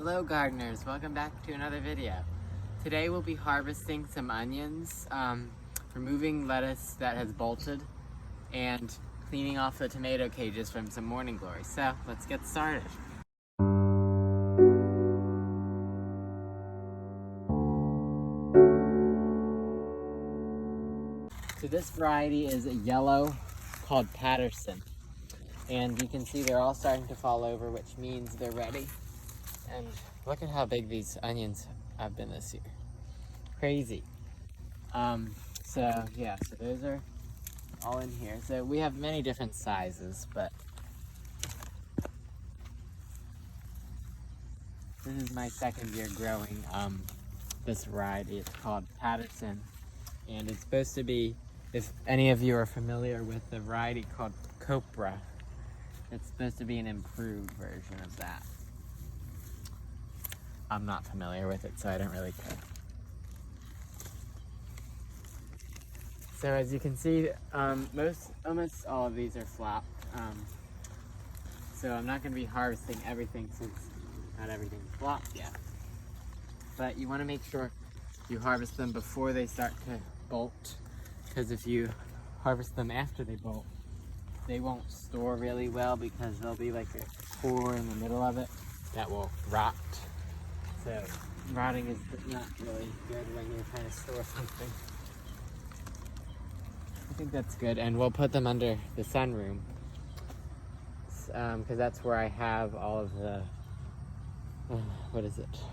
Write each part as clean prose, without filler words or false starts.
Hello gardeners, welcome back to another video. Today we'll be harvesting some onions, removing lettuce that has bolted, and cleaning off the tomato cages from some morning glory. So let's get started. So this variety is a yellow called Patterson. And you can see they're all starting to fall over, which means they're ready. And look at how big these onions have been this year. Crazy. So those are all in here. So we have many different sizes, but this is my second year growing this variety. It's called Patterson, and it's supposed to be, if any of you are familiar with the variety called Copra, it's supposed to be an improved version of that. I'm not familiar with it, so I don't really care. So as you can see, almost all of these are flopped. So I'm not going to be harvesting everything since not everything's flopped yet. But you want to make sure you harvest them before they start to bolt, because if you harvest them after they bolt, they won't store really well because there'll be like a core in the middle of it that will rot. So rotting is not really good when you're trying to store something. I think that's good, and we'll put them under the sunroom because that's where I have all of the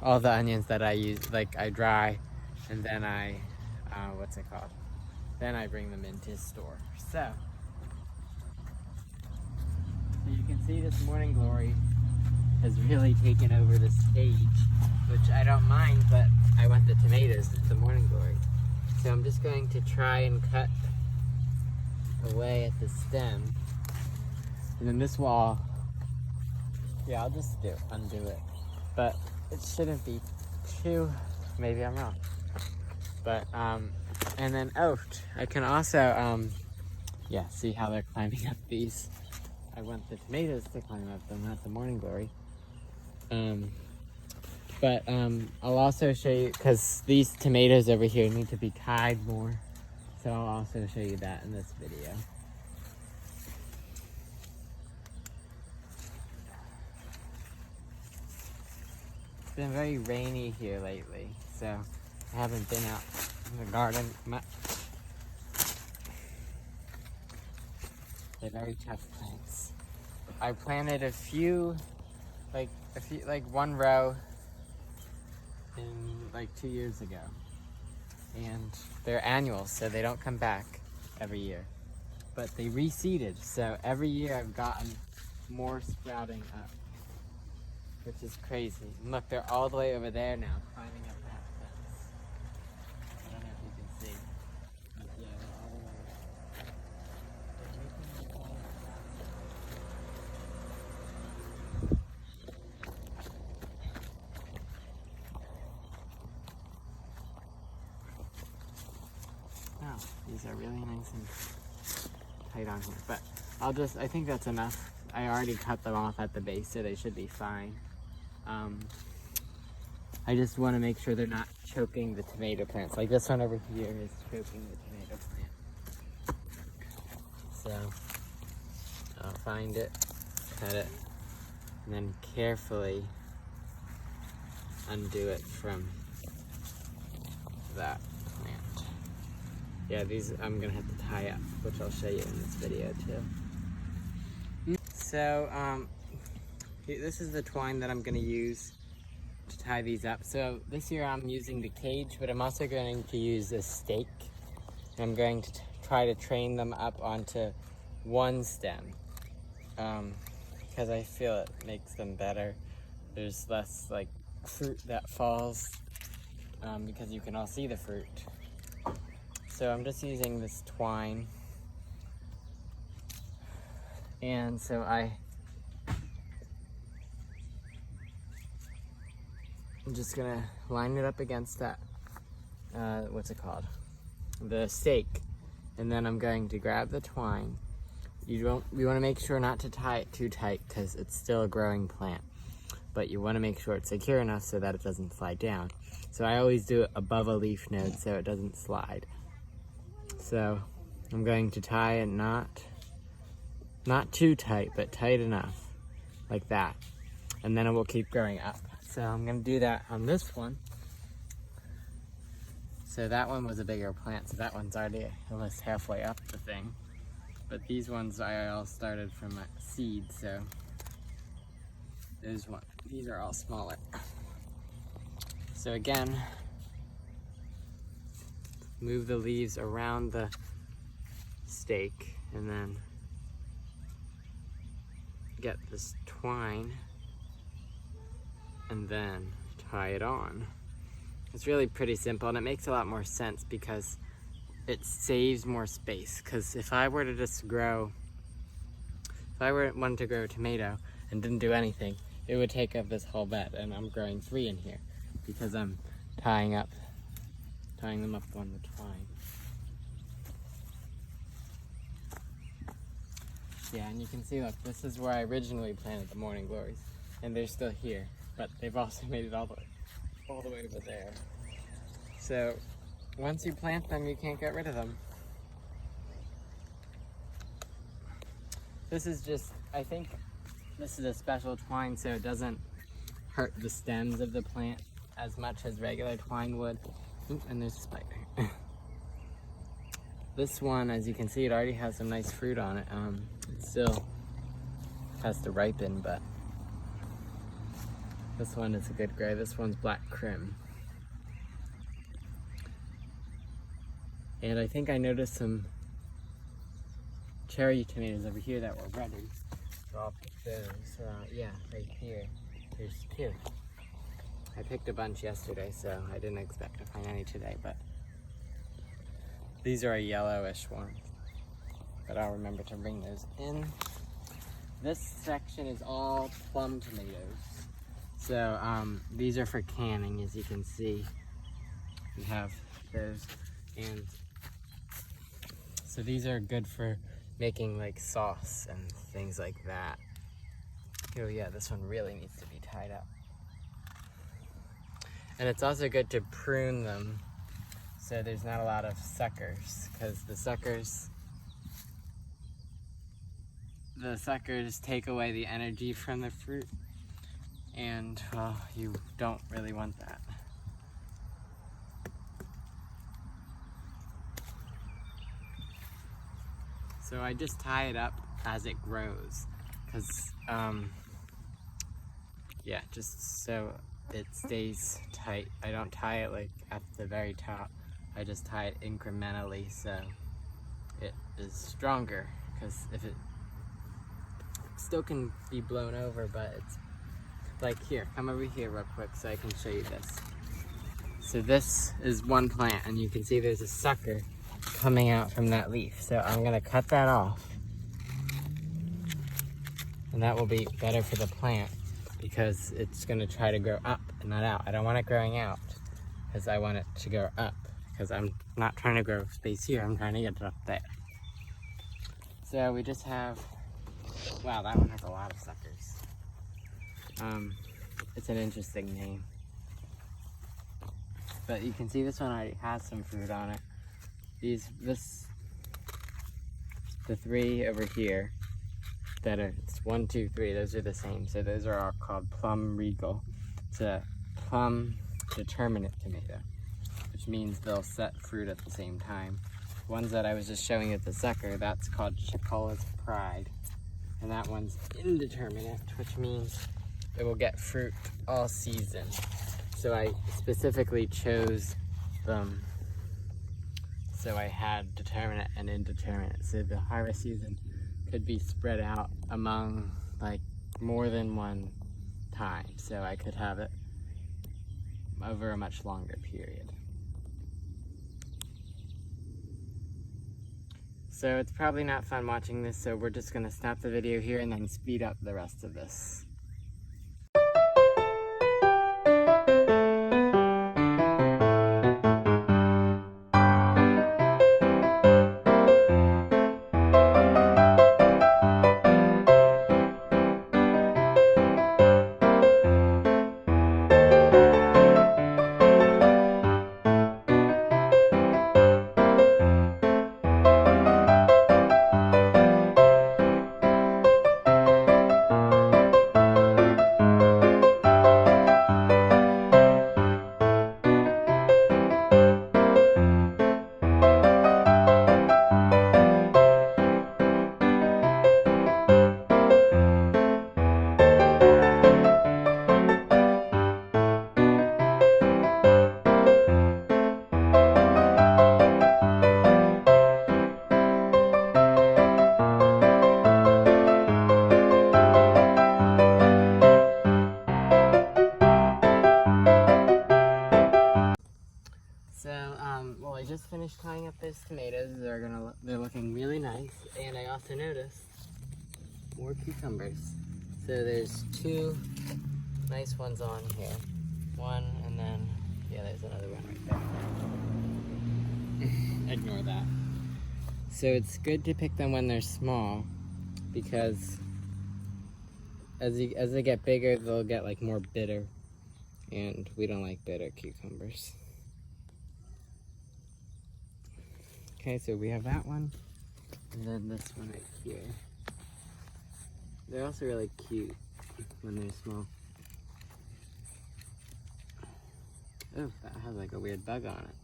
all the onions that I use. Like I dry, and then I then I bring them into store. So you can see this morning glory has really taken over this cage, which I don't mind, but I want the tomatoes with the morning glory. So I'm just going to try and cut away at the stem. And then this wall, I'll just undo it. But it shouldn't be too, maybe I'm wrong. But, and then, I can also, see how they're climbing up these. I want the tomatoes to climb up them, not the morning glory. I'll also show you, because these tomatoes over here need to be tied more. So I'll also show you that in this video. It's been very rainy here lately, so I haven't been out in the garden much. They're very tough plants. I planted one row in 2 years ago. And they're annuals, so they don't come back every year. But they reseeded, so every year I've gotten more sprouting up, which is crazy. And look, they're all the way over there now, climbing up that fence. I don't know if you can see, but yeah, they're all the way up. Wow, these are really nice and tight on here, but I think that's enough. I already cut them off at the base, so they should be fine. I just want to make sure they're not choking the tomato plants. Like this one over here is choking the tomato plant. So I'll find it, cut it, and then carefully undo it from that plant. Yeah, these I'm gonna have to tie up, which I'll show you in this video too. So, this is the twine that I'm gonna use to tie these up. So this year I'm using the cage, but I'm also going to use a stake. And I'm going to try to train them up onto one stem, because I feel it makes them better. There's less fruit that falls, because you can all see the fruit. So I'm just using this twine. And so I'm just gonna line it up against that, the stake. And then I'm going to grab the twine. We wanna make sure not to tie it too tight because it's still a growing plant. but you want to make sure it's secure enough so that it doesn't slide down. So I always do it above a leaf node so it doesn't slide. So I'm going to tie a knot, not too tight, but tight enough, like that. And then it will keep growing up. So I'm going to do that on this one. So that one was a bigger plant, so that one's already almost halfway up the thing. But these ones I all started from a seed, so these are all smaller. So again, move the leaves around the stake and then get this twine and then tie it on. It's really pretty simple, and it makes a lot more sense because it saves more space. Because if I were to just wanted to grow a tomato and didn't do anything, it would take up this whole bed, and I'm growing 3 in here because I'm tying them up on the twine. Yeah, and you can see, look, this is where I originally planted the morning glories, and they're still here, but they've also made it all the way over there. So once you plant them, you can't get rid of them. This is just, I think this is a special twine so it doesn't hurt the stems of the plant as much as regular twine would. Ooh, and there's a spider. This one, as you can see, it already has some nice fruit on it. It still has to ripen, but this one is a good gray. This one's black crim. And I think I noticed some cherry tomatoes over here that were ready. So I'll pick those. Yeah, right here. There's 2. I picked a bunch yesterday, so I didn't expect to find any today, but these are a yellowish one. But I'll remember to bring those in. This section is all plum tomatoes. So these are for canning, as you can see. We have those, and so these are good for making like sauce and things like that. Oh yeah, this one really needs to be tied up. And it's also good to prune them so there's not a lot of suckers, because the suckers take away the energy from the fruit, and well, you don't really want that. So I just tie it up as it grows, because yeah, just so it stays tight. I don't tie it like at the very top. I just tie it incrementally so it is stronger, because if it still can be blown over, but it's like, here, come over here real quick so I can show you this. So this is one plant, and you can see there's a sucker coming out from that leaf. So I'm gonna cut that off, and that will be better for the plant because it's gonna try to grow up and not out. I don't want it growing out because I want it to grow up, because I'm not trying to grow space here, I'm trying to get it up there. So we just have, wow, that one has a lot of suckers. It's an interesting name. But you can see this one already has some fruit on it. The 3 over here that are, it's 1, 2, 3, those are the same. So those are all called plum regal. It's a plum determinate tomato, which means they'll set fruit at the same time. The ones that I was just showing at the sucker, that's called Chicola's Pride. And that one's indeterminate, which means it will get fruit all season. So I specifically chose them so I had determinate and indeterminate. So the harvest season could be spread out among like more than one time. So I could have it over a much longer period. So it's probably not fun watching this, so we're just gonna stop the video here and then speed up the rest of this. finished tying up those tomatoes. They're looking really nice. And I also noticed more cucumbers. So there's 2 nice ones on here. One, and then, yeah, there's another one right there. Ignore that. So it's good to pick them when they're small, because as they get bigger, they'll get like more bitter, and we don't like bitter cucumbers. Okay, so we have that one, and then this one right here. They're also really cute when they're small. Oh, that has like a weird bug on it.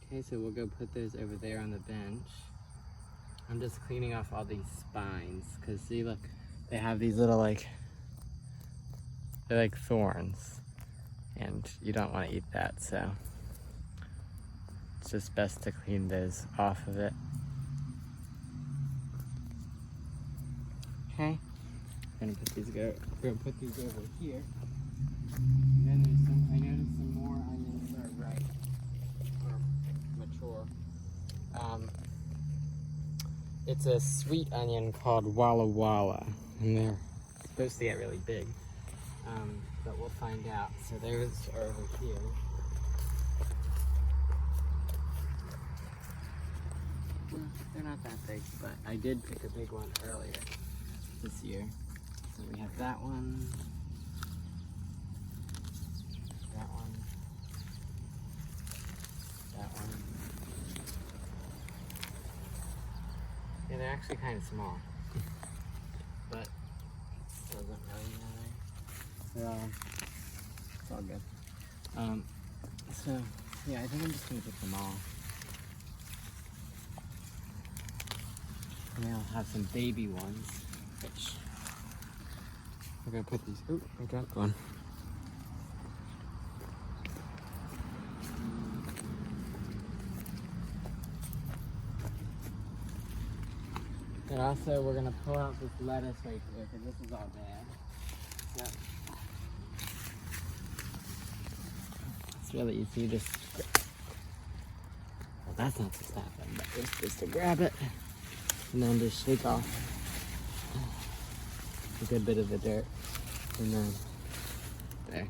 Okay, so we'll go put those over there on the bench. I'm just cleaning off all these spines, because see, look, they have these little they're like thorns, and you don't want to eat that, so it's just best to clean those off of it. Okay, I'm gonna put these over here. And then I noticed some more onions are ripe or mature. It's a sweet onion called Walla Walla, and they're supposed to get really big, but we'll find out. So those are over here. Well, they're not that big, but I did pick a big one earlier this year. So we have that one, that one, that one. Yeah, they're actually kind of small, but it doesn't really matter. So it's all good. So yeah, I think I'm just gonna pick them all. And then I'll have some baby ones, which we're gonna put these. Ooh, I dropped one. And also, we're gonna pull out this lettuce right here, because this is all bad. Yep. It's really easy, just, well, that's not supposed to happen, but we're supposed to grab it, and then just shake off a good bit of the dirt, and then, there.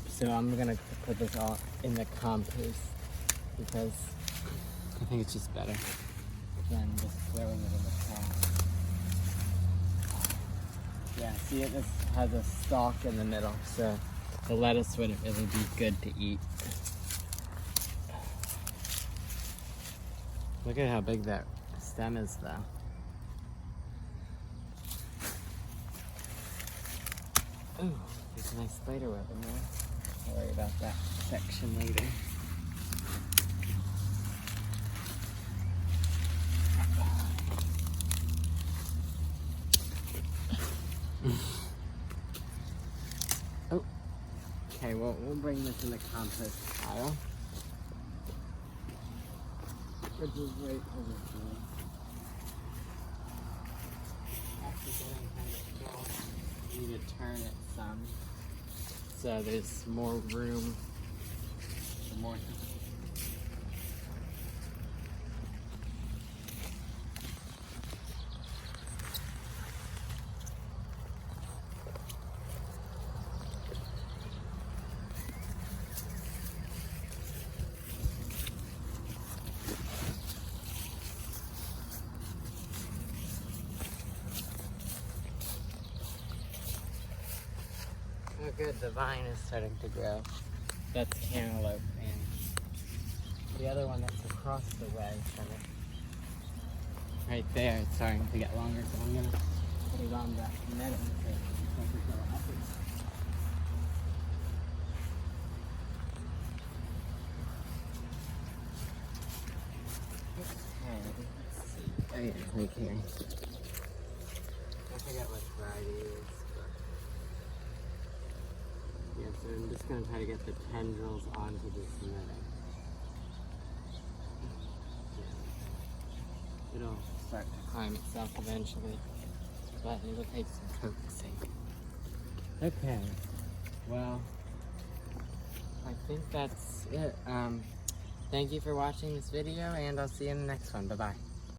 So I'm gonna put this all in the compost, because I think it's just better than just throwing it in the pot. Yeah, see, this has a stalk in the middle, so the lettuce wouldn't really be good to eat. Look at how big that stem is, though. Ooh, there's a nice spider web in there. I'll worry about that section later. Oh, okay, well, we'll bring this in the compost pile, which is right over here. Actually getting kind of small. We need to turn it some, so there's more room for more. Oh good, the vine is starting to grow. That's cantaloupe, and the other one that's across the way from it, right there, it's starting to get longer, so I'm gonna put it on that netting so it doesn't go upwards. Okay, let's see. Oh yeah, right here. I forget what variety it is. Yeah, so I'm just going to try to get the tendrils onto this netting. Yeah. It'll start to climb itself eventually, but it'll take some coaxing. Okay, well, I think that's it. Thank you for watching this video, and I'll see you in the next one. Bye-bye.